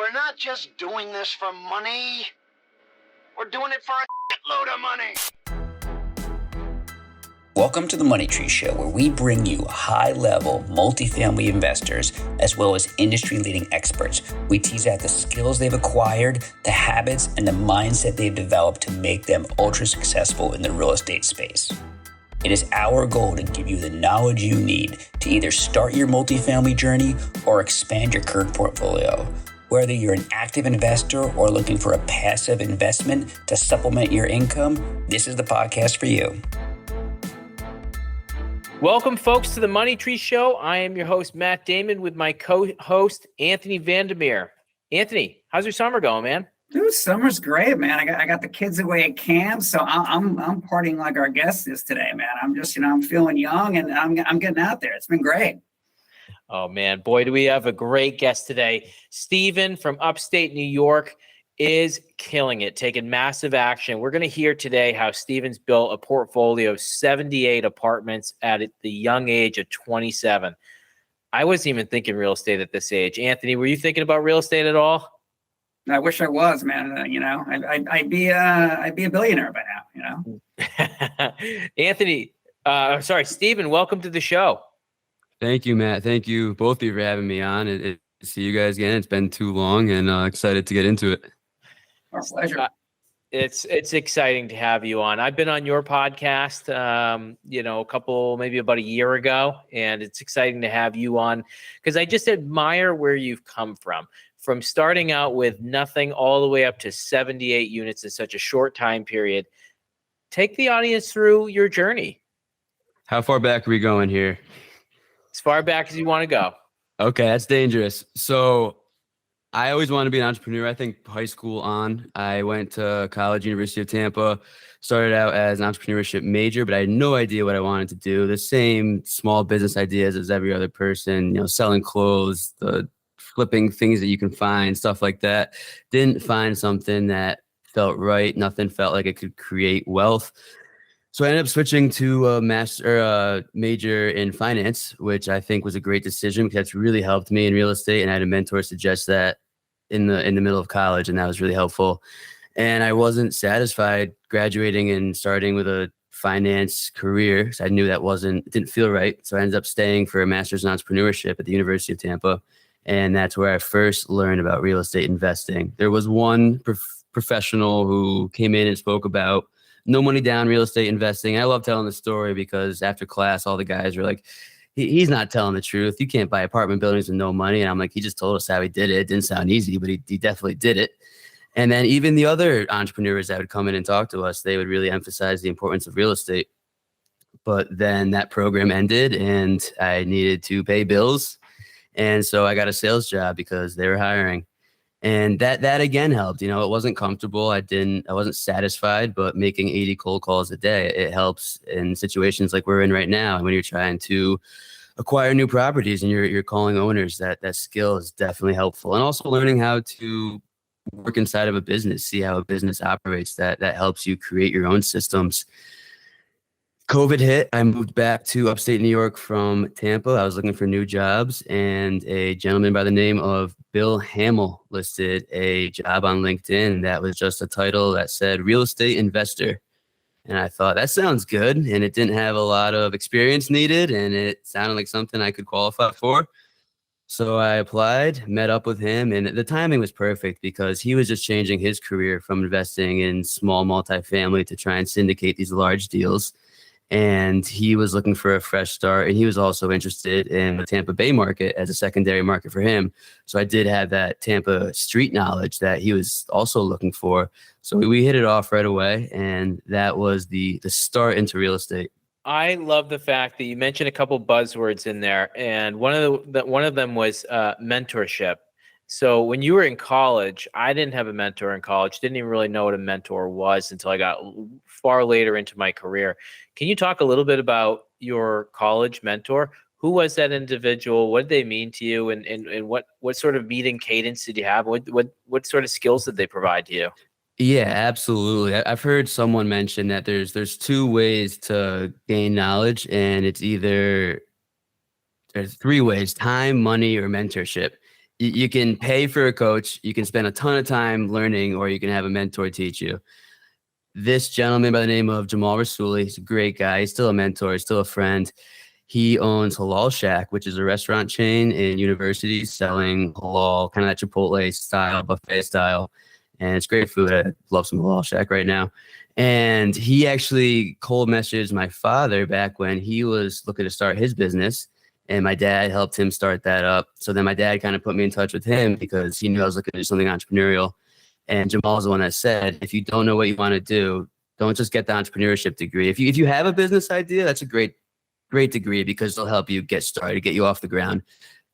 We're not just doing this for money. We're doing it for a load of money. Welcome to the Money Tree Show, where we bring you high-level multifamily investors as well as industry-leading experts. We tease out the skills they've acquired, the habits, and the mindset they've developed to make them ultra-successful in the real estate space. It is our goal to give you the knowledge you need to either start your multifamily journey or expand your current portfolio. Whether you're an active investor or looking for a passive investment to supplement your income, this is the podcast for you. Welcome, folks, to the Money Tree Show. I am your host, Matt Damon, with my co-host, Anthony Vandermeer. Anthony, how's your summer going, man? Dude, summer's great, man. I got the kids away at camp, so I'm partying like our guest is today, man. I'm just, I'm feeling young and I'm getting out there. It's been great. Oh, man, boy, do we have a great guest today. Stephen from upstate New York is killing it, taking massive action. We're going to hear today how Stephen's built a portfolio of 78 apartments at the young age of 27. I wasn't even thinking real estate at this age. Anthony, were you thinking about real estate at all? I wish I was, man. I'd be a billionaire by now. Anthony, Stephen, welcome to the show. Thank you, Matt. Thank you, both of you, for having me on. To see you guys again. It's been too long, and excited to get into it. Our pleasure. It's exciting to have you on. I've been on your podcast, maybe about a year ago, and it's exciting to have you on because I just admire where you've come from starting out with nothing all the way up to 78 units in such a short time period. Take the audience through your journey. How far back are we going here? As far back as you want to go. Okay, that's dangerous. So I always wanted to be an entrepreneur. I think high school on, I went to college, University of Tampa, started out as an entrepreneurship major, but I had no idea what I wanted to do. The same small business ideas as every other person, selling clothes, the flipping things that you can find, stuff like that. Didn't find something that felt right. Nothing felt like it could create wealth. So I ended up switching to a major in finance, which I think was a great decision because that's really helped me in real estate. And I had a mentor suggest that in the middle of college, and that was really helpful. And I wasn't satisfied graduating and starting with a finance career because I knew it didn't feel right. So I ended up staying for a master's in entrepreneurship at the University of Tampa. And that's where I first learned about real estate investing. There was one professional who came in and spoke about no money down real estate investing. And I love telling the story because after class, all the guys were like, he's not telling the truth. You can't buy apartment buildings with no money. And I'm like, he just told us how he did it. It didn't sound easy, but he definitely did it. And then even the other entrepreneurs that would come in and talk to us, they would really emphasize the importance of real estate. But then that program ended and I needed to pay bills. And so I got a sales job because they were hiring. And that again helped. It wasn't comfortable. I wasn't satisfied, but making 80 cold calls a day, it helps in situations like we're in right now. And when you're trying to acquire new properties and you're calling owners, that skill is definitely helpful. And also learning how to work inside of a business, see how a business operates, that helps you create your own systems. COVID hit. I moved back to upstate New York from Tampa. I was looking for new jobs, and a gentleman by the name of Bill Hamill listed a job on LinkedIn that was just a title that said real estate investor. And I thought, that sounds good. And it didn't have a lot of experience needed, and it sounded like something I could qualify for. So I applied, met up with him, and the timing was perfect because he was just changing his career from investing in small multifamily to try and syndicate these large deals. And he was looking for a fresh start, and he was also interested in the Tampa Bay market as a secondary market for him. So I did have that Tampa street knowledge that he was also looking for. So we hit it off right away, and that was the start into real estate. I love the fact that you mentioned a couple buzzwords in there, and one of them was mentorship. So when you were in college, I didn't have a mentor in college, didn't even really know what a mentor was until I got far later into my career. Can you talk a little bit about your college mentor? Who was that individual? What did they mean to you? And what sort of meeting cadence did you have? What sort of skills did they provide to you? Yeah, absolutely. I've heard someone mention that there's two ways to gain knowledge, and there's three ways: time, money, or mentorship. You can pay for a coach, you can spend a ton of time learning, or you can have a mentor teach you. This gentleman by the name of Jamal Rasuli, he's a great guy. He's still a mentor, he's still a friend. He owns Halal Shack, which is a restaurant chain in universities selling halal, kind of that Chipotle style, buffet style. And it's great food. I love some Halal Shack right now. And he actually cold messaged my father back when he was looking to start his business. And my dad helped him start that up. So then my dad kind of put me in touch with him because he knew I was looking to do something entrepreneurial. And Jamal's the one that said, if you don't know what you want to do, don't just get the entrepreneurship degree. If you have a business idea, that's a great degree because it'll help you get started, get you off the ground.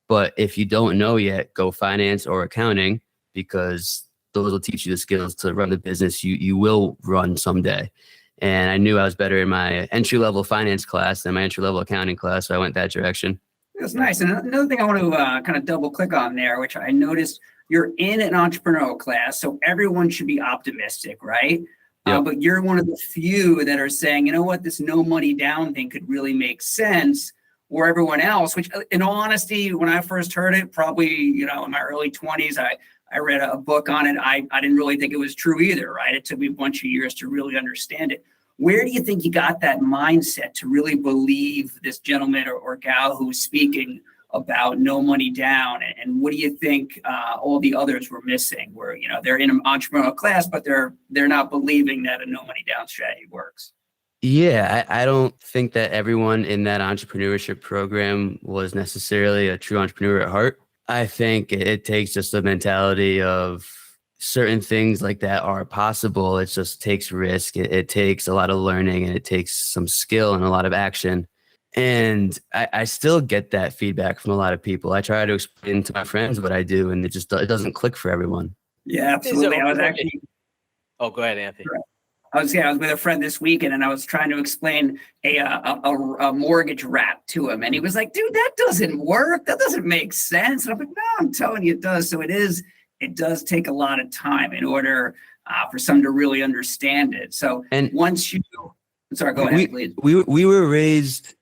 But if you don't know yet, go finance or accounting, because those will teach you the skills to run the business you will run someday. And I knew I was better in my entry-level finance class than my entry-level accounting class, so I went that direction. That's nice. And another thing I want to kind of double click on there, which I noticed, you're in an entrepreneurial class, so everyone should be optimistic, right? Yep. But you're one of the few that are saying, you know what, this no money down thing could really make sense. Or everyone else, which in all honesty, when I first heard it, probably, in my early 20s, I read a book on it. I didn't really think it was true either, right? It took me a bunch of years to really understand it. Where do you think you got that mindset to really believe this gentleman or gal who's speaking about no money down? And what do you think all the others were missing? Where they're in an entrepreneurial class, but they're not believing that a no money down strategy works. Yeah, I don't think that everyone in that entrepreneurship program was necessarily a true entrepreneur at heart. I think it takes just a mentality of certain things like that are possible. It just takes risk. It takes a lot of learning, and it takes some skill and a lot of action. And I still get that feedback from a lot of people. I try to explain to my friends what I do, and it doesn't click for everyone. Yeah, absolutely. I was actually. Oh, go ahead, Anthony. I was with a friend this weekend, and I was trying to explain a mortgage wrap to him, and he was like, "Dude, that doesn't work. That doesn't make sense." And I'm like, "No, I'm telling you, it does." So it does take a lot of time in order for someone to really understand it. So once sorry, go ahead, please. We were raised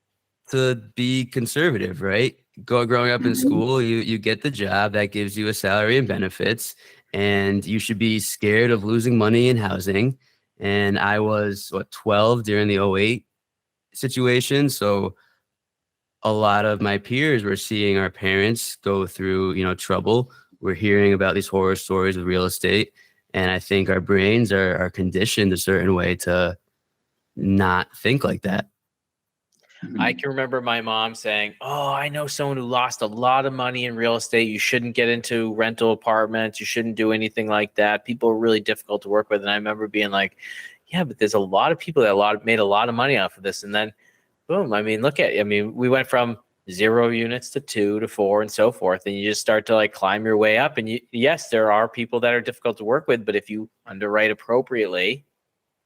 to be conservative, right? Growing up in school, you get the job that gives you a salary and benefits, and you should be scared of losing money in housing. And I was 12 during the 2008 situation. So a lot of my peers were seeing our parents go through, trouble. We're hearing about these horror stories of real estate. And I think our brains are conditioned a certain way to not think like that. I can remember my mom saying, "Oh, I know someone who lost a lot of money in real estate. You shouldn't get into rental apartments. You shouldn't do anything like that. People are really difficult to work with." And I remember being like, "Yeah, but there's a lot of people that made a lot of money off of this." And then, boom! We went from 0 units to 2 to 4 and so forth, and you just start to climb your way up. And yes, there are people that are difficult to work with, but if you underwrite appropriately,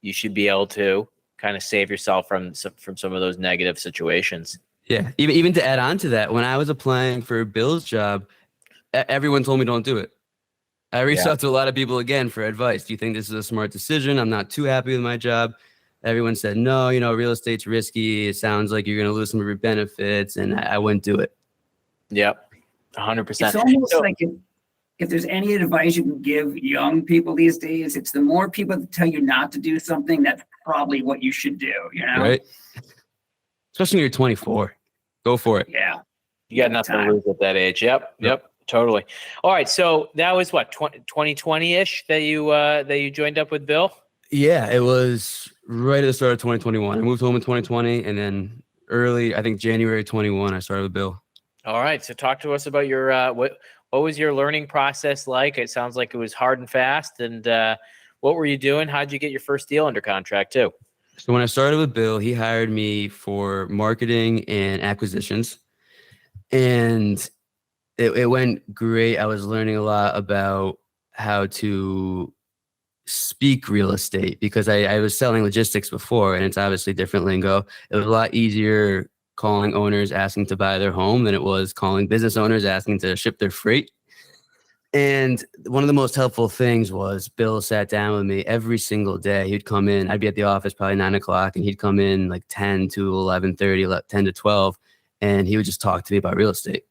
you should be able to kind of save yourself from some of those negative situations. Yeah. Even to add on to that, when I was applying for Bill's job, everyone told me don't do it. I reached out to a lot of people again for advice. Do you think this is a smart decision? I'm not too happy with my job. Everyone said, no, real estate's risky. It sounds like you're going to lose some of your benefits, and I wouldn't do it. Yep. 100%. It's almost like if there's any advice you can give young people these days, it's the more people that tell you not to do something, that's probably what you should do, Right? Especially when you're 24. Go for it. Yeah. You got nothing to lose at that age. Yep. Totally. All right. So that was 2020-ish that you joined up with Bill? Yeah, it was right at the start of 2021. I moved home in 2020, and then early, I think January 21, I started with Bill. All right. So talk to us about your what was your learning process like? It sounds like it was hard and fast. And what were you doing? How'd you get your first deal under contract too? So when I started with Bill, he hired me for marketing and acquisitions, and it went great. I was learning a lot about how to speak real estate because I was selling logistics before, and it's obviously different lingo. It was a lot easier calling owners asking to buy their home than it was calling business owners asking to ship their freight. And one of the most helpful things was Bill sat down with me every single day. He'd come in, I'd be at the office probably 9 o'clock, and he'd come in like 10 to 11:30, 10 to 12, and he would just talk to me about real estate.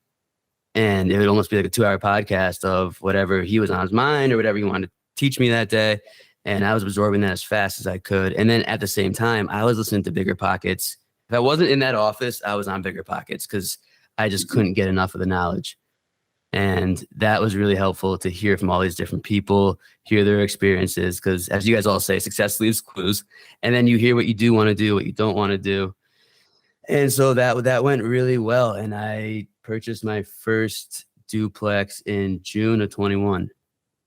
And it would almost be like a 2-hour podcast of whatever he was on his mind or whatever he wanted to teach me that day. And I was absorbing that as fast as I could. And then at the same time, I was listening to Bigger Pockets. If I wasn't in that office, I was on Bigger Pockets because I just couldn't get enough of the knowledge. And that was really helpful to hear from all these different people, hear their experiences. Because as you guys all say, success leaves clues. And then you hear what you do want to do, what you don't want to do. And so that went really well. And I purchased my first duplex in June of 21.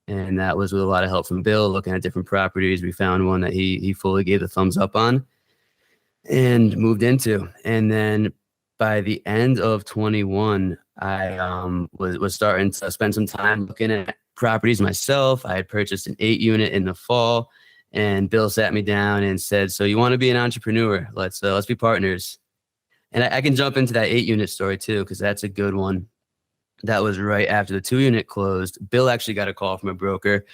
And that was with a lot of help from Bill, looking at different properties. We found one that he fully gave the thumbs up on and moved into. And then by the end of 21, I was starting to spend some time looking at properties myself. I had purchased an 8-unit in the fall, and Bill sat me down and said, "So you want to be an entrepreneur? Let's be partners." And I can jump into that 8-unit story too, because that's a good one. That was right after the 2-unit closed. Bill actually got a call from a broker.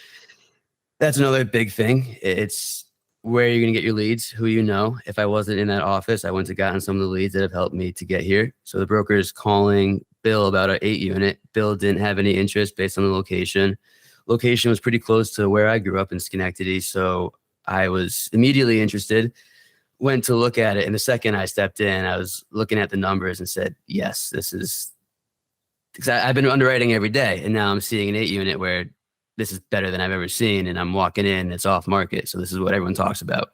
That's another big thing. It's where you're going to get your leads, who you know. If I wasn't in that office, I wouldn't have gotten some of the leads that have helped me to get here. So the broker is calling Bill about an 8-unit. Bill didn't have any interest based on the location. Location was pretty close to where I grew up in Schenectady. So I was immediately interested, went to look at it. And the second I stepped in, I was looking at the numbers and said, yes, this is, because I've been underwriting every day. And now I'm seeing an 8-unit where this is better than I've ever seen. And I'm walking in, it's off market. So this is what everyone talks about.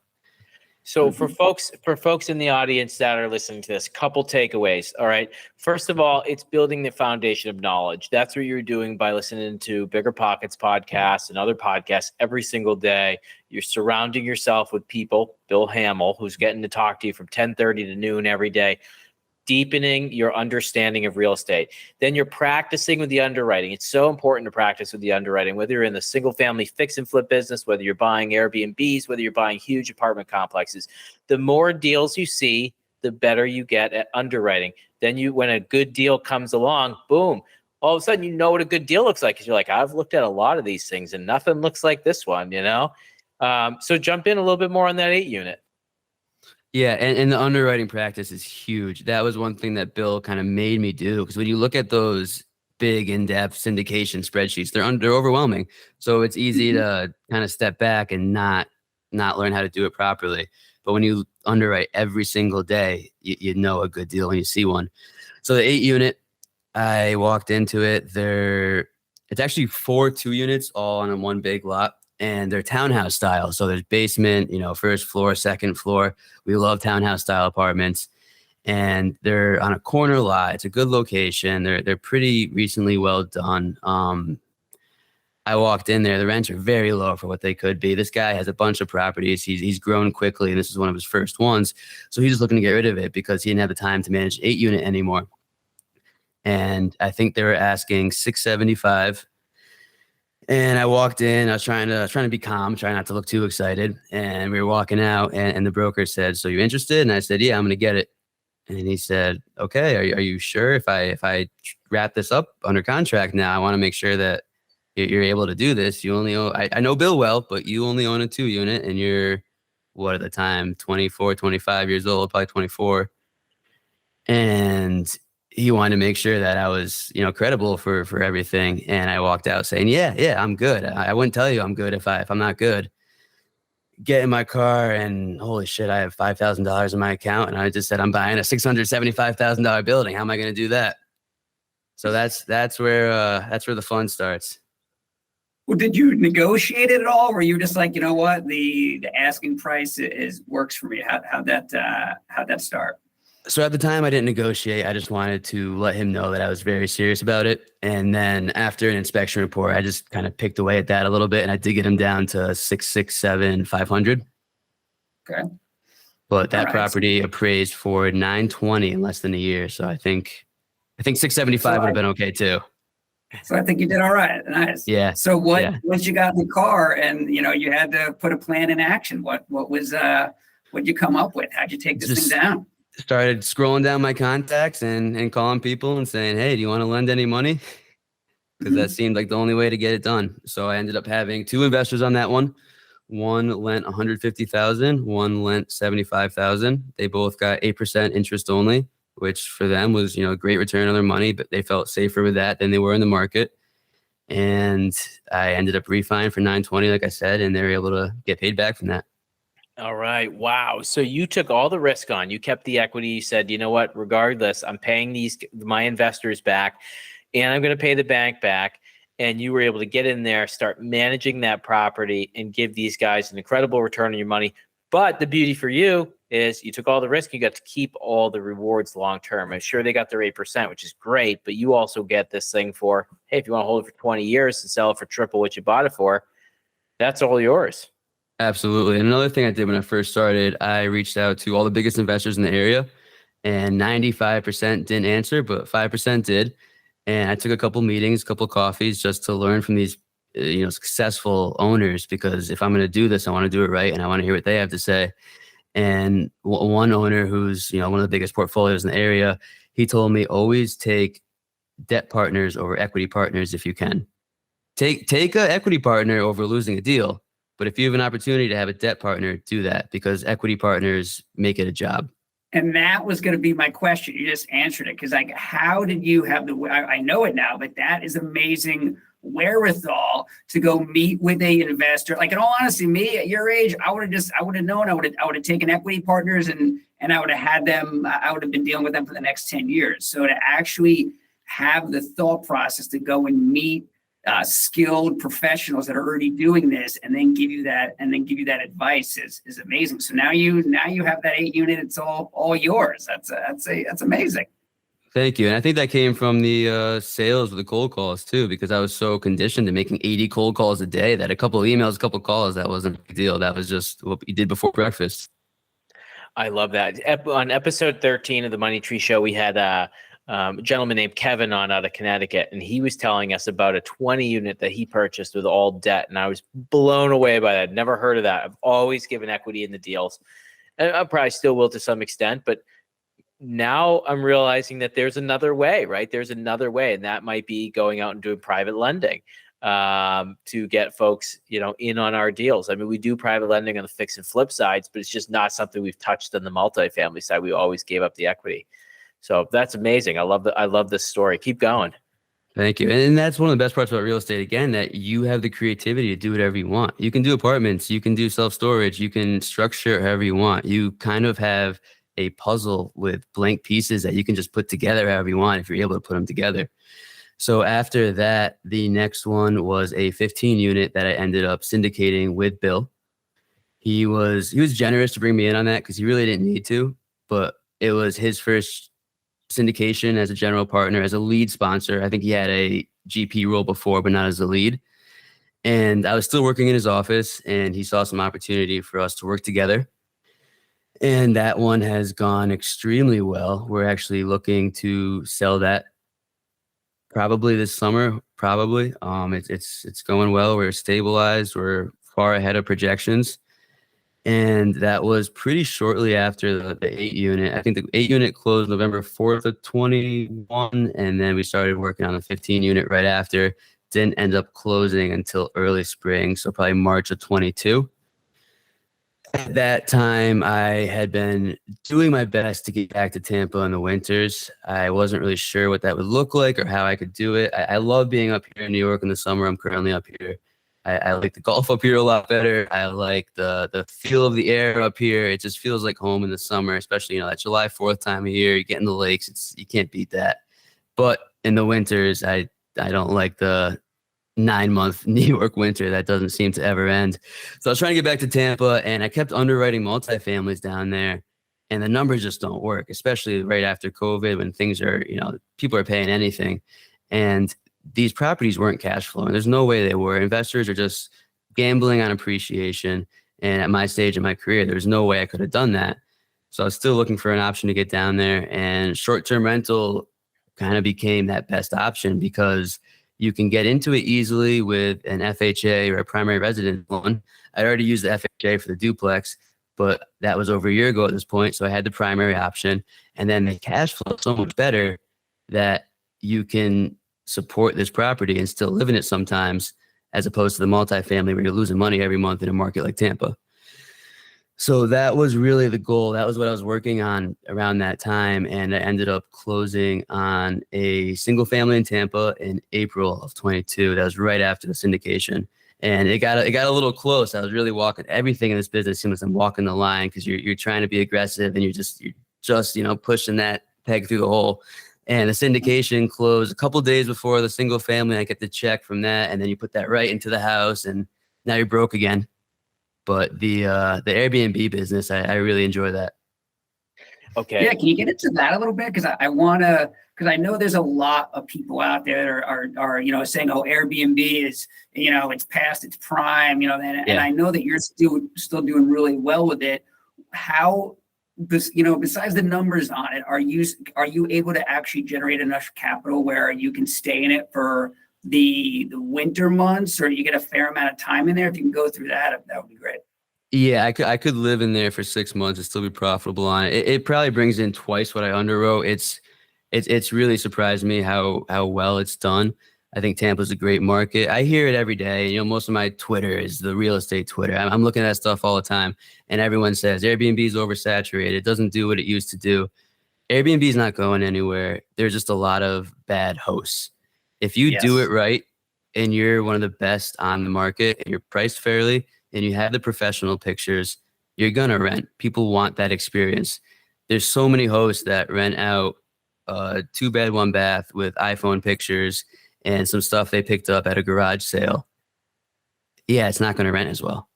So for folks in the audience that are listening to this, couple takeaways. All right. First of all, it's building the foundation of knowledge. That's what you're doing by listening to Bigger Pockets podcasts and other podcasts every single day. You're surrounding yourself with people, Bill Hamill, who's getting to talk to you from 10:30 to noon every day, deepening your understanding of real estate. Then you're practicing with the underwriting. It's so important to practice with the underwriting, whether you're in the single family fix and flip business, whether you're buying Airbnbs, whether you're buying huge apartment complexes. The more deals you see, the better you get at underwriting. Then when a good deal comes along, boom, all of a sudden you know what a good deal looks like, because you're like, I've looked at a lot of these things and nothing looks like this one, you know? So jump in a little bit more on that 8-unit. Yeah, and the underwriting practice is huge. That was one thing that Bill kind of made me do, because when you look at those big in-depth syndication spreadsheets, they're overwhelming. So it's easy to kind of step back and not learn how to do it properly. But when you underwrite every single day, you know a good deal when you see one. So the 8-unit, I walked into it. It's actually 4 2-units all on one big lot. And they're townhouse style. So there's basement, first floor, second floor. We love townhouse style apartments. And they're on a corner lot. It's a good location. They're pretty recently well done. I walked in there. The rents are very low for what they could be. This guy has a bunch of properties. He's grown quickly, and this is one of his first ones. So he's just looking to get rid of it because he didn't have the time to manage 8-unit anymore. And I think they were asking $675. And I walked in, I was trying to be calm, trying not to look too excited. And we were walking out, and the broker said, "So you interested?" And I said, "Yeah, I'm going to get it." And he said, "Okay, are you sure if I wrap this up under contract now, I want to make sure that you're able to do this. You only own, I know Bill well, but you only own a 2-unit, and you're, what at the time, 24, 25 years old, probably 24. And he wanted to make sure that I was, credible for everything. And I walked out saying, yeah, I'm good. I wouldn't tell you I'm good if I'm not good. Get in my car and holy shit, I have $5,000 in my account. And I just said, I'm buying a $675,000 building. How am I going to do that? So that's where the fun starts. Well, did you negotiate it at all? Or were you just like, you know what, the asking price works for me? How'd that start? So at the time I didn't negotiate. I just wanted to let him know that I was very serious about it. And then after an inspection report, I just kind of picked away at that a little bit, and I did get him down to 667, 500. Okay. But that property appraised for 920 in less than a year. So I think 675 would have been okay too. So I think you did all right. Nice. Yeah. So once you got in the car and you had to put a plan in action, what'd you come up with? How'd you take this thing down? Started scrolling down my contacts and calling people and saying, "Hey, do you want to lend any money?" Because that seemed like the only way to get it done. So I ended up having 2 investors on that one. One lent $150,000, one lent $75,000. They both got 8% interest only. which for them was, a great return on their money, but they felt safer with that than they were in the market. And I ended up refining for 920, like I said, and they were able to get paid back from that. All right. Wow. So you took all the risk on, you kept the equity. You said, you know what, regardless, I'm paying my investors back and I'm going to pay the bank back. And you were able to get in there, start managing that property and give these guys an incredible return on your money. But the beauty for you is you took all the risk. You got to keep all the rewards long-term. I'm sure they got their 8%, which is great, but you also get this thing for, hey, if you want to hold it for 20 years and sell it for triple what you bought it for, that's all yours. Absolutely. And another thing I did when I first started, I reached out to all the biggest investors in the area, and 95% didn't answer, but 5% did. And I took a couple meetings, a couple coffees just to learn from these, successful owners, because if I'm going to do this, I want to do it right. And I want to hear what they have to say. And one owner who's, one of the biggest portfolios in the area, he told me, always take debt partners over equity partners if you can. Take a equity partner over losing a deal. But if you have an opportunity to have a debt partner, do that, because equity partners make it a job. And that was going to be my question. You just answered it, because how did you have I know it now, but that is amazing wherewithal to go meet with a investor. Like, in all honesty, me at your age, I would have known, I would have taken equity partners and I would have had them, I would have been dealing with them for the next 10 years. So to actually have the thought process to go and meet skilled professionals that are already doing this and then give you that advice is amazing. So now you have that 8 unit, it's all yours. That's amazing. Thank you. And I think that came from the sales with the cold calls too, because I was so conditioned to making 80 cold calls a day that a couple of emails, a couple of calls, that wasn't a big deal. That was just what you did before breakfast. I love that. On episode 13 of the Money Tree Show, we had a gentleman named Kevin on out of Connecticut, and he was telling us about a 20 unit that he purchased with all debt. And I was blown away by that. Never heard of that. I've always given equity in the deals, and I probably still will to some extent, but now I'm realizing that there's another way, right? There's another way, and that might be going out and doing private lending to get folks, in on our deals. I mean, we do private lending on the fix and flip sides, but it's just not something we've touched on the multifamily side. We always gave up the equity. So that's amazing. I love this story. Keep going. Thank you. And that's one of the best parts about real estate, again, that you have the creativity to do whatever you want. You can do apartments, you can do self-storage, you can structure it however you want. You kind of have a puzzle with blank pieces that you can just put together however you want if you're able to put them together. So after that, the next one was a 15 unit that I ended up syndicating with Bill. He was generous to bring me in on that because he really didn't need to, but it was his first syndication as a general partner, as a lead sponsor. I think he had a GP role before, but not as a lead. And I was still working in his office, and he saw some opportunity for us to work together. And that one has gone extremely well. We're actually looking to sell that probably this summer. Probably. It's going well. We're stabilized. We're far ahead of projections. And that was pretty shortly after the 8 unit. I think the 8 unit closed November 4th of 21. And then we started working on the 15 unit right after. Didn't end up closing until early spring. So probably March of 22. At that time, I had been doing my best to get back to Tampa in the winters. I wasn't really sure what that would look like or how I could do it. I love being up here in New York in the summer. I'm currently up here. I like the golf up here a lot better. I like the feel of the air up here. It just feels like home in the summer, especially, that July 4th time of year. You get in the lakes. You can't beat that. But in the winters, I don't like the 9-month New York winter that doesn't seem to ever end. So I was trying to get back to Tampa, and I kept underwriting multifamilies down there, and the numbers just don't work, especially right after COVID when things are, people are paying anything. And these properties weren't cash flowing. There's no way they were. Investors are just gambling on appreciation. And at my stage in my career, there's no way I could have done that. So I was still looking for an option to get down there, and short-term rental kind of became that best option because you can get into it easily with an FHA or a primary residence loan. I'd already used the FHA for the duplex, but that was over a year ago at this point. So I had the primary option, and then the cash flow is so much better that you can support this property and still live in it sometimes, as opposed to the multifamily where you're losing money every month in a market like Tampa. So that was really the goal. That was what I was working on around that time. And I ended up closing on a single family in Tampa in April of 22. That was right after the syndication. And it got a little close. I was really walking everything in this business. Seems like I'm walking the line because you're trying to be aggressive and you're just pushing that peg through the hole. And the syndication closed a couple of days before the single family. I get the check from that, and then you put that right into the house, and now you're broke again. But the Airbnb business, I really enjoy that. Okay. Yeah, can you get into that a little bit? Because I know there's a lot of people out there that are saying, oh, Airbnb is, it's past its prime, and I know that you're still doing really well with it. How, besides the numbers on it, are you able to actually generate enough capital where you can stay in it for the winter months, or you get a fair amount of time in there? If you can go through that would be great. Yeah, I could live in there for 6 months and still be profitable on it. It probably brings in twice what I underwrote. It's really surprised me how well it's done. I think Tampa's a great market. I hear it every day. Most of my Twitter is the real estate Twitter. I'm looking at that stuff all the time, and everyone says Airbnb is oversaturated. It doesn't do what it used to do. Airbnb is not going anywhere. There's just a lot of bad hosts. If you do it right and you're one of the best on the market and you're priced fairly and you have the professional pictures, you're going to rent. People want that experience. There's so many hosts that rent out 2-bed, 1-bath with iPhone pictures and some stuff they picked up at a garage sale. Yeah, it's not going to rent as well.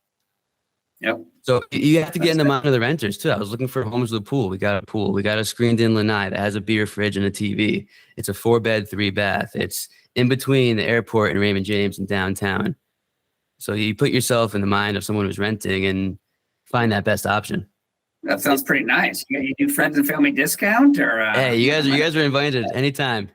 Yep. So you have to get in the mind of the renters too. I was looking for homes with a pool. We got a pool. We got a screened-in lanai that has a beer fridge and a TV. It's a 4-bed, 3-bath. It's in between the airport and Raymond James in downtown. So you put yourself in the mind of someone who's renting and find that best option. That sounds pretty nice. You do friends and family discount, or hey, you guys are invited anytime.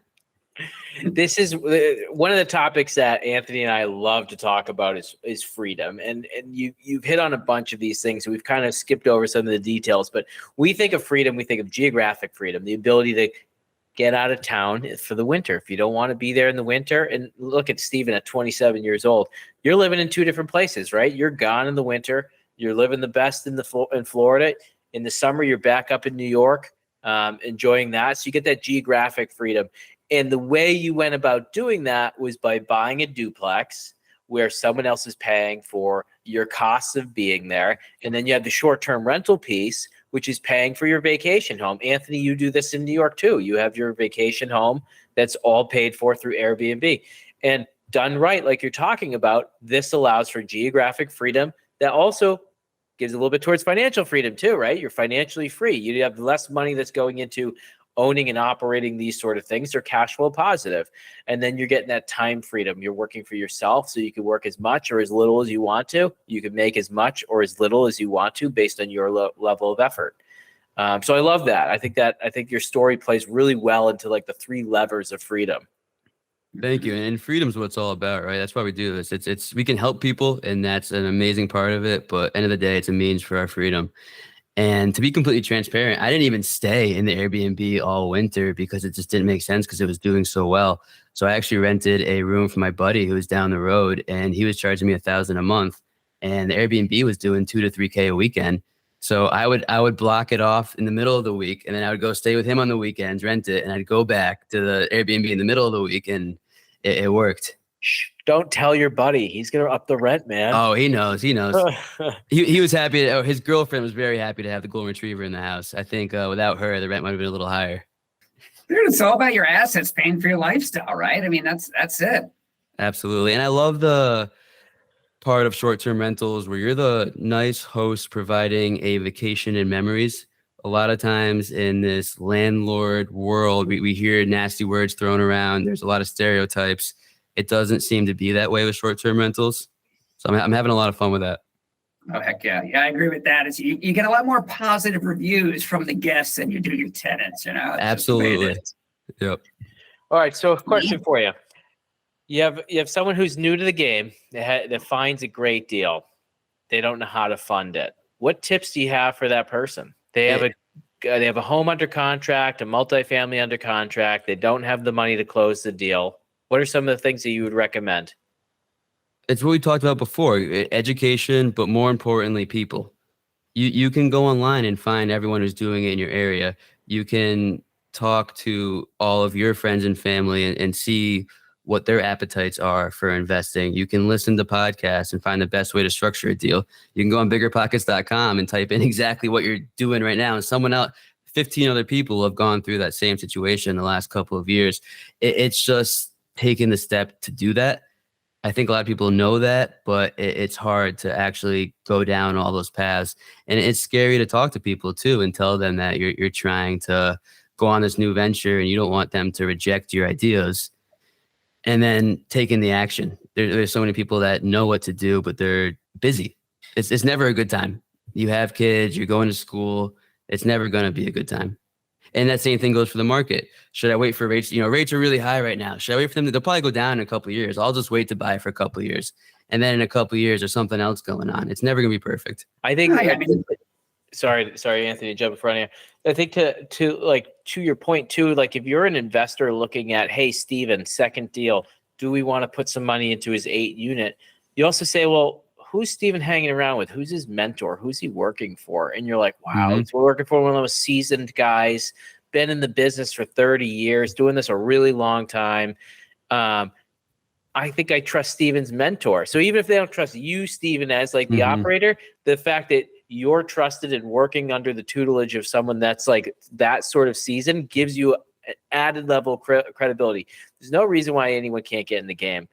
This is one of the topics that Anthony and I love to talk about is freedom. And you've hit on a bunch of these things. So we've kind of skipped over some of the details, but we think of freedom. We think of geographic freedom, the ability to get out of town for the winter. If you don't want to be there in the winter, and look at Stephen at 27 years old, you're living in 2 different places, right? You're gone in the winter. You're living the best in Florida. In the summer, you're back up in New York, enjoying that. So you get that geographic freedom. And the way you went about doing that was by buying a duplex where someone else is paying for your costs of being there. And then you have the short-term rental piece, which is paying for your vacation home. Anthony, you do this in New York too. You have your vacation home that's all paid for through Airbnb. And done right, like you're talking about, this allows for geographic freedom that also gives a little bit towards financial freedom too, right? You're financially free. You have less money that's going into owning and operating these sort of things. They're cash flow positive. And then you're getting that time freedom. You're working for yourself, so you can work as much or as little as you want to. You can make as much or as little as you want to based on your level of effort. So I love that. I think your story plays really well into like the 3 levers of freedom. Thank you. And freedom's what it's all about, right? That's why we do this. It's we can help people, and that's an amazing part of it. But end of the day, it's a means for our freedom. And to be completely transparent, I didn't even stay in the Airbnb all winter because it just didn't make sense because it was doing so well. So I actually rented a room for my buddy who was down the road, and he was charging me $1,000 a month, and the Airbnb was doing $2,000 to $3,000 a weekend. So I would block it off in the middle of the week, and then I would go stay with him on the weekends, rent it, and I'd go back to the Airbnb in the middle of the week, and it worked. Shh, don't tell your buddy. He's going to up the rent, man. Oh, he knows. He was happy. His girlfriend was very happy to have the golden retriever in the house. I think without her, the rent might have been a little higher. Dude, it's all about your assets, paying for your lifestyle, right? I mean, that's it. Absolutely. And I love the part of short-term rentals where you're the nice host providing a vacation and memories. A lot of times in this landlord world, we hear nasty words thrown around. There's a lot of stereotypes. It doesn't seem to be that way with short-term rentals. So I'm having a lot of fun with that. Oh, heck yeah. Yeah, I agree with that. It's, you get a lot more positive reviews from the guests than you do your tenants, Absolutely. Yep. All right. So question for you. You have someone who's new to the game that finds a great deal. They don't know how to fund it. What tips do you have for that person? They have a home under contract, a multifamily under contract. They don't have the money to close the deal. What are some of the things that you would recommend? It's what we talked about before, education, but more importantly, people. You can go online and find everyone who's doing it in your area. You can talk to all of your friends and family and see what their appetites are for investing. You can listen to podcasts and find the best way to structure a deal. You can go on biggerpockets.com and type in exactly what you're doing right now. And someone else, 15 other people have gone through that same situation the last couple of years. It's just taking the step to do that. I think a lot of people know that, but it's hard to actually go down all those paths. And it's scary to talk to people too and tell them that you're trying to go on this new venture and you don't want them to reject your ideas. And then taking the action. There's so many people that know what to do, but they're busy. It's never a good time. You have kids, you're going to school. It's never going to be a good time. And that same thing goes for the market. Should I wait for rates? Rates are really high right now. Should I wait for them? They'll probably go down in a couple of years. I'll just wait to buy for a couple of years. And then in a couple of years, there's something else going on. It's never going to be perfect. I think, sorry, Anthony, jump in front of you. I think to your point too, like if you're an investor looking at, hey, Steven, second deal, do we want to put some money into his 8 unit? You also say, well, who's Steven hanging around with? Who's his mentor? Who's he working for? And you're like, wow, it's working for one of those seasoned guys, been in the business for 30 years, doing this a really long time. I think I trust Steven's mentor. So even if they don't trust you, Steven, as like the operator, the fact that you're trusted and working under the tutelage of someone that's like that sort of season gives you an added level of credibility. There's no reason why anyone can't get in the game.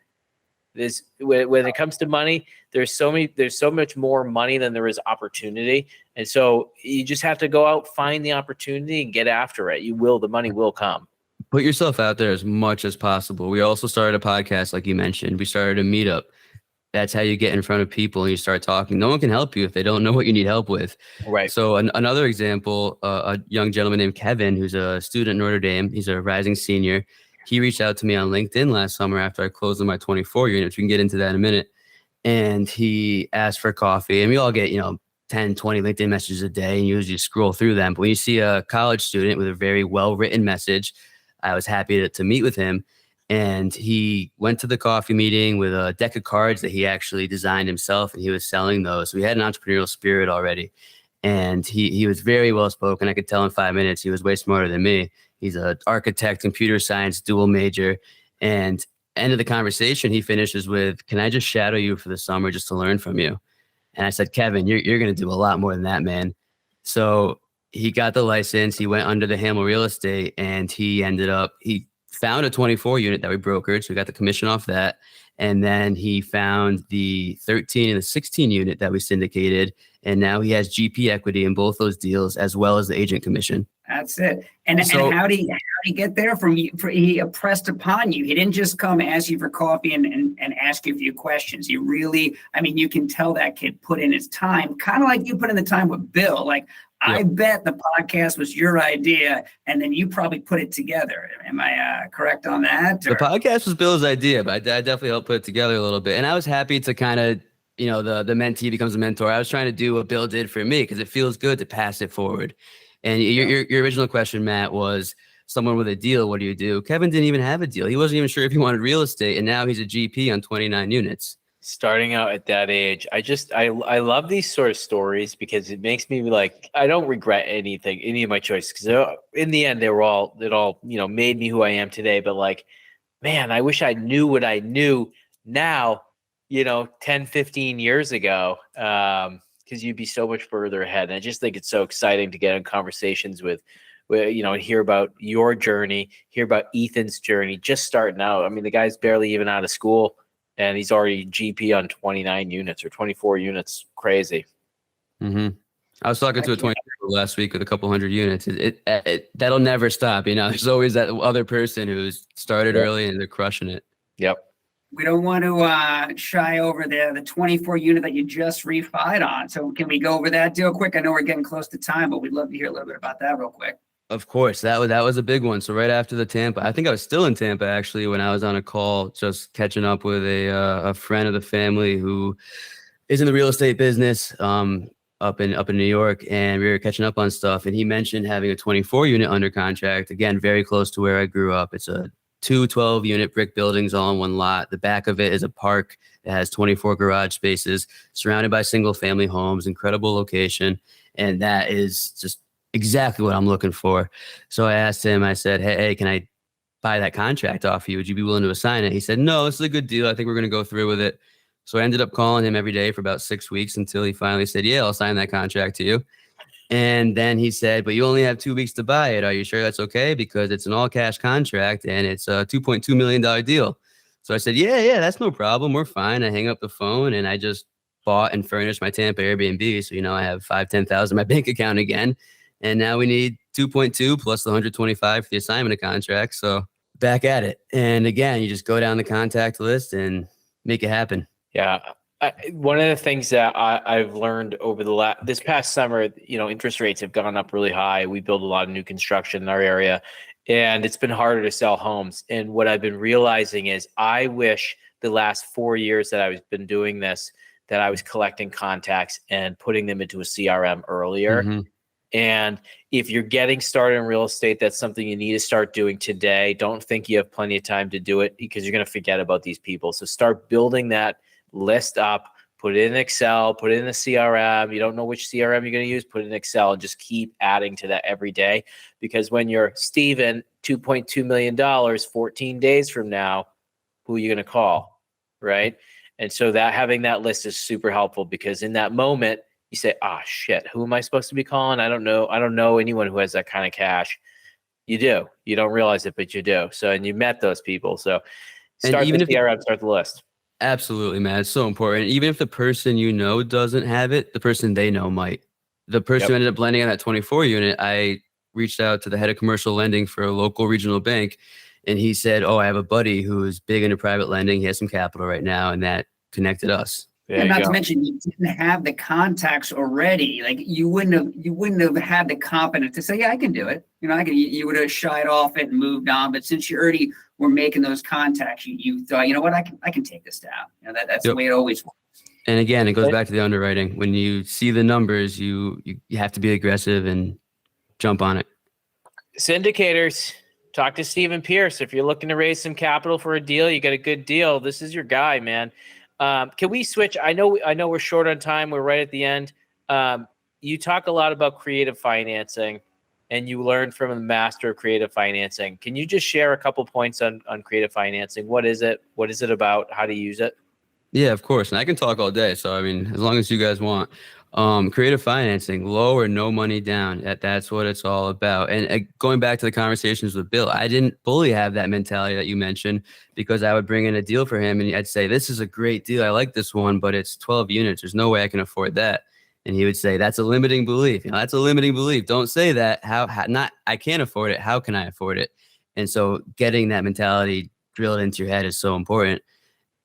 When it comes to money, there's so much more money than there is opportunity. And so you just have to go out, find the opportunity and get after it. The money will come. Put yourself out there as much as possible. We also started a podcast, like you mentioned. We started a meetup. That's how you get in front of people and you start talking. No one can help you if they don't know what you need help with. Right. So another example, a young gentleman named Kevin, who's a student at Notre Dame. He's a rising senior. He reached out to me on LinkedIn last summer after I closed on my 24 unit, which we can get into that in a minute. And he asked for coffee. And we all get, 10, 20 LinkedIn messages a day and you usually scroll through them. But when you see a college student with a very well-written message, I was happy to meet with him. And he went to the coffee meeting with a deck of cards that he actually designed himself, and he was selling those. So he had an entrepreneurial spirit already. And he was very well-spoken. I could tell in 5 minutes he was way smarter than me. He's an architect, computer science, dual major. And end of the conversation, he finishes with, can I just shadow you for the summer just to learn from you? And I said, Kevin, you're going to do a lot more than that, man. So he got the license. He went under the Hamel Real Estate, and he found a 24 unit that we brokered. So we got the commission off that. And then he found the 13 and the 16 unit that we syndicated. And now he has GP equity in both those deals, as well as the agent commission. That's it. And how did he get there from you? He pressed upon you. He didn't just come ask you for coffee and ask you a few questions. He really, you can tell that kid put in his time, kind of like you put in the time with Bill. Like, I bet the podcast was your idea, and then you probably put it together. Am I correct on that? The podcast was Bill's idea, but I definitely helped put it together a little bit. And I was happy to kind of, the mentee becomes a mentor. I was trying to do what Bill did for me because it feels good to pass it forward. And your original question, Matt, was someone with a deal, what do you do? Kevin didn't even have a deal. He wasn't even sure if he wanted real estate, and now he's a GP on 29 units. Starting out at that age, I love these sort of stories because it makes me like, I don't regret any of my choices, because in the end it all made me who I am today. But like, man, I wish I knew what I knew now, 10, 15 years ago, because you'd be so much further ahead. And I just think it's so exciting to get in conversations with and hear about your journey, hear about Ethan's journey, just starting out. The guy's barely even out of school, and he's already GP on 29 units or 24 units. Crazy. Mm-hmm. I was talking to a 20 last week with a couple hundred units. That'll never stop. There's always that other person who's started early and they're crushing it. Yep. We don't want to shy over the 24 unit that you just refied on. So can we go over that deal quick? I know we're getting close to time, but we'd love to hear a little bit about that real quick. Of course, that was a big one. So right after the Tampa, I think I was still in Tampa actually when I was on a call, just catching up with a friend of the family who is in the real estate business up in New York, and we were catching up on stuff. And he mentioned having a 24 unit under contract. Again, very close to where I grew up. It's a two 12-unit brick buildings all in one lot. The back of it is a park that has 24 garage spaces, surrounded by single-family homes, incredible location. And that is just exactly what I'm looking for. So I asked him, I said, hey, can I buy that contract off you? Would you be willing to assign it? He said, no, this is a good deal. I think we're going to go through with it. So I ended up calling him every day for about 6 weeks until he finally said, yeah, I'll sign that contract to you. And then he said, but you only have 2 weeks to buy it. Are you sure that's okay? Because it's an all cash contract and it's a $2.2 million deal. So I said, yeah, that's no problem. We're fine. I hang up the phone and I just bought and furnished my Tampa Airbnb. So, I have 10,000 in my bank account again. And now we need 2.2 plus the 125 for the assignment of contract. So back at it. And again, you just go down the contact list and make it happen. Yeah. One of the things that I've learned over this past summer, interest rates have gone up really high. We build a lot of new construction in our area, and it's been harder to sell homes. And what I've been realizing is I wish the last 4 years that I've been doing this, that I was collecting contacts and putting them into a CRM earlier. Mm-hmm. And if you're getting started in real estate, that's something you need to start doing today. Don't think you have plenty of time to do it because you're going to forget about these people. So start building that list up, put it in Excel, put it in a CRM. You don't know which CRM you're going to use, put it in Excel and just keep adding to that every day. Because when you're Stephen, $2.2 million, 14 days from now, who are you going to call? Right. And so having that list is super helpful because in that moment you say, shit, who am I supposed to be calling? I don't know anyone who has that kind of cash. You do. You don't realize it, but you do. So, and you met those people. So start the CRM, start the list. Absolutely, man. It's so important. Even if the person doesn't have it, the person they know might. The person who ended up lending on that 24 unit, I reached out to the head of commercial lending for a local regional bank, and he said, I have a buddy who is big into private lending. He has some capital right now, and that connected us. And not to mention, you didn't have the contacts already. Like you wouldn't have had the confidence to say, yeah, I can do it. You would have shied off it and moved on. But since you already were making those contacts, you thought, what, I can take this down. That's the way it always works. And again, it goes back to the underwriting. When you see the numbers, you have to be aggressive and jump on it. Syndicators, talk to Stephen Pearse. If you're looking to raise some capital for a deal, you get a good deal. This is your guy, man. Can we switch? I know we're short on time. We're right at the end. You talk a lot about creative financing and you learned from a master of creative financing. Can you just share a couple points on creative financing? What is it? What is it about? How to use it? Yeah, of course. And I can talk all day. So, as long as you guys want. Creative financing, low or no money down. That's what it's all about. And going back to the conversations with Bill, I didn't fully have that mentality that you mentioned because I would bring in a deal for him and I'd say, this is a great deal. I like this one, but it's 12 units. There's no way I can afford that. And he would say, that's a limiting belief. That's a limiting belief. Don't say that. I can't afford it. How can I afford it? And so getting that mentality drilled into your head is so important.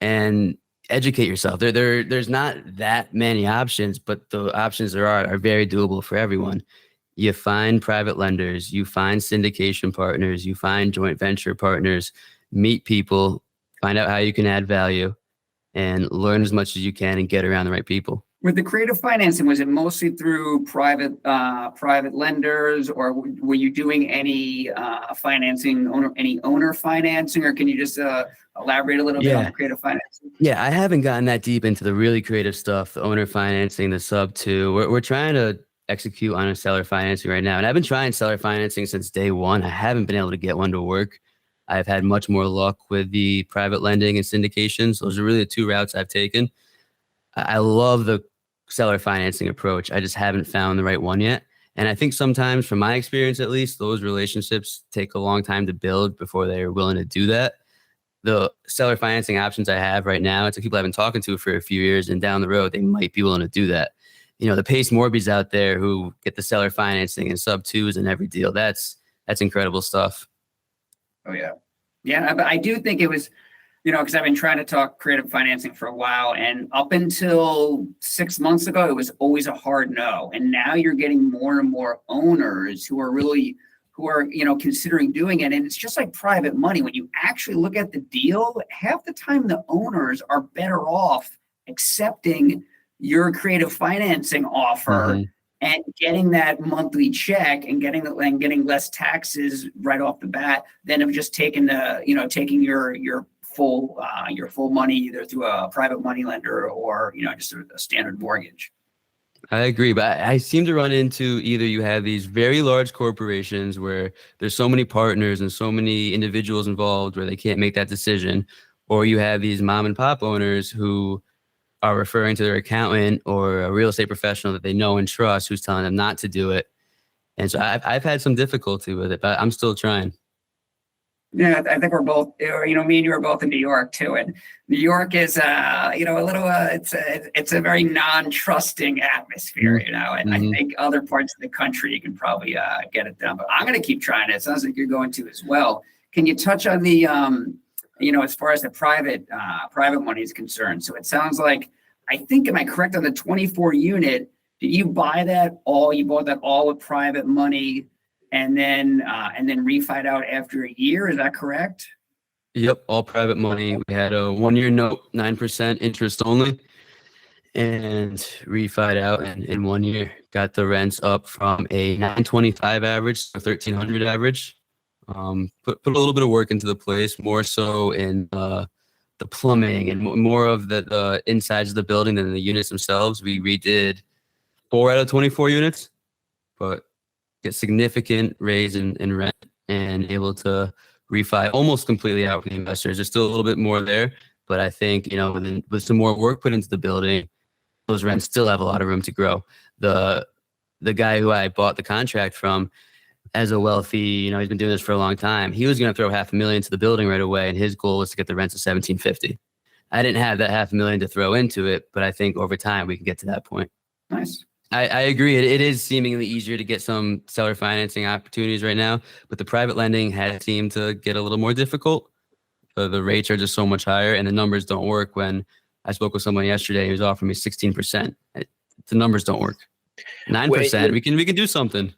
And educate yourself. There's not that many options, but the options there are very doable for everyone. You find private lenders, you find syndication partners, you find joint venture partners, meet people, find out how you can add value, and learn as much as you can and get around the right people. With the creative financing, was it mostly through private lenders, or were you doing any owner financing, or can you just elaborate a little bit on the creative financing? Yeah, I haven't gotten that deep into the really creative stuff, the owner financing, the sub two. We're trying to execute on a seller financing right now, and I've been trying seller financing since day one. I haven't been able to get one to work. I've had much more luck with the private lending and syndications. Those are really the two routes I've taken. I love the seller financing approach. I just haven't found the right one yet. And I think sometimes, from my experience at least, those relationships take a long time to build before they're willing to do that. The seller financing options I have right now, it's the people I've been talking to for a few years, and down the road, they might be willing to do that. The Pace Morbies out there who get the seller financing and sub twos in every deal. That's incredible stuff. Oh, yeah. Yeah, but I do think it was, because I've been trying to talk creative financing for a while, and up until 6 months ago, it was always a hard no. And now you're getting more and more owners who are considering doing it. And it's just like private money. When you actually look at the deal, half the time the owners are better off accepting your creative financing offer and getting that monthly check and getting less taxes right off the bat than of just taking your full money either through a private money lender or just a standard mortgage. I agree, but I seem to run into either you have these very large corporations where there's so many partners and so many individuals involved where they can't make that decision, or you have these mom and pop owners who are referring to their accountant or a real estate professional that they know and trust who's telling them not to do it. And so I've had some difficulty with it, but I'm still trying. Yeah, I think we're both, me and you are both in New York too. And New York is, a little, it's a very non-trusting atmosphere, and I think other parts of the country, you can probably get it done. But I'm going to keep trying it. It sounds like you're going to as well. Can you touch on the, as far as the private money is concerned? So it sounds like, I think, am I correct on the 24 unit? Did you buy that all? You bought that all with private money? And then refied out after a year. Is that correct? Yep, all private money. We had a 1-year note, 9% interest only, and refied out. And in 1 year, got the rents up from a 925 average to 1300 average. Put a little bit of work into the place, more so in the plumbing and more of the insides of the building than the units themselves. We redid 4 out of 24 units, but get significant raise in rent and able to refi almost completely out for the investors. There's still a little bit more there, but I think, with some more work put into the building, those rents still have a lot of room to grow. The guy who I bought the contract from, as a wealthy, he's been doing this for a long time. He was going to throw $500,000 into the building right away, and his goal was to get the rents to $1,750. I didn't have that $500,000 to throw into it, but I think over time we can get to that point. Nice. I agree. It is seemingly easier to get some seller financing opportunities right now, but the private lending has seemed to get a little more difficult. The rates are just so much higher, and the numbers don't work. When I spoke with someone yesterday, he was offering me 16%. The numbers don't work. 9%. We can do something.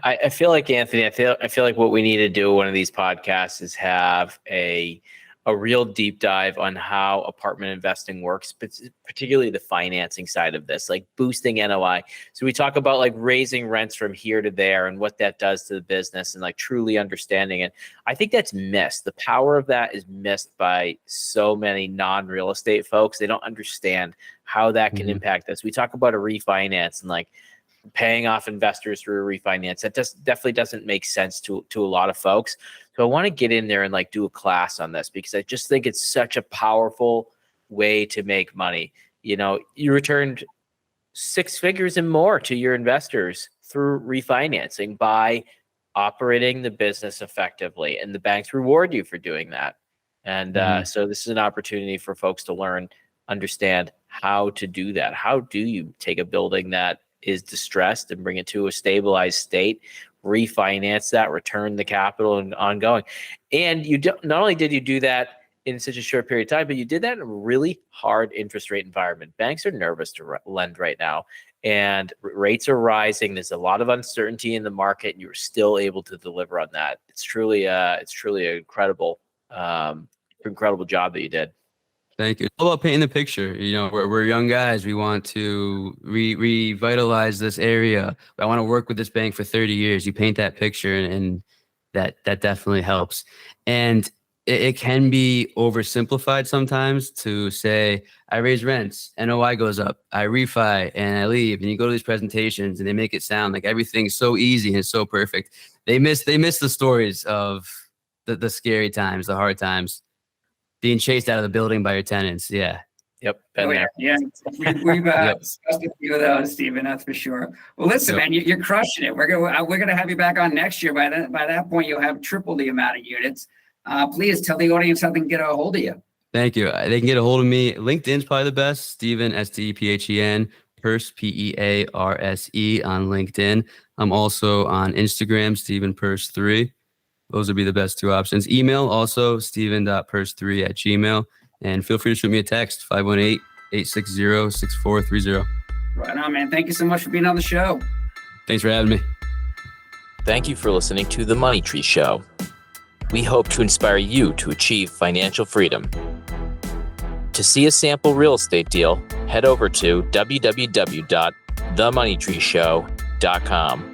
I feel like, Anthony, I feel like what we need to do one of these podcasts is have a real deep dive on how apartment investing works, but particularly the financing side of this, like boosting NOI. So we talk about like raising rents from here to there and what that does to the business and like truly understanding it. I think that's missed. The power of that is missed by so many non-real estate folks. They don't understand how that can impact us. We talk about a refinance and like paying off investors through a refinance. That definitely doesn't make sense to a lot of folks. So I want to get in there and like do a class on this because I just think it's such a powerful way to make money. You returned 6 figures and more to your investors through refinancing by operating the business effectively, and the banks reward you for doing that. And so this is an opportunity for folks to learn, understand how to do that. How do you take a building that is distressed and bring it to a stabilized state, refinance that, return the capital, and ongoing. And not only did you do that in such a short period of time, but you did that in a really hard interest rate environment. Banks are nervous to lend right now, and rates are rising. There's a lot of uncertainty in the market, and you were still able to deliver on that. It's truly an incredible job that you did. Thank you. It's all about painting the picture. We're young guys. We want to revitalize this area. I want to work with this bank for 30 years. You paint that picture, and that definitely helps. And it can be oversimplified sometimes to say, I raise rents, NOI goes up, I refi, and I leave. And you go to these presentations, and they make it sound like everything's so easy and it's so perfect. They miss the stories of the scary times, the hard times. Being chased out of the building by your tenants. Yeah. Yep. Yeah. We've discussed a few of those, Stephen, that's for sure. Well, listen, man, you're crushing it. We're gonna have you back on next year. By that point, you'll have triple the amount of units. Please tell the audience how they can get a hold of you. Thank you. They can get a hold of me. LinkedIn's probably the best. Stephen, Stephen, Pearse, Pearse on LinkedIn. I'm also on Instagram, Stephen Pearse 3. Those would be the best 2 options. Email also steven.pearse3@gmail.com. And feel free to shoot me a text, 518-860-6430. Right on, man. Thank you so much for being on the show. Thanks for having me. Thank you for listening to The Money Tree Show. We hope to inspire you to achieve financial freedom. To see a sample real estate deal, head over to www.moneytree.com. themoneytreeshow.com.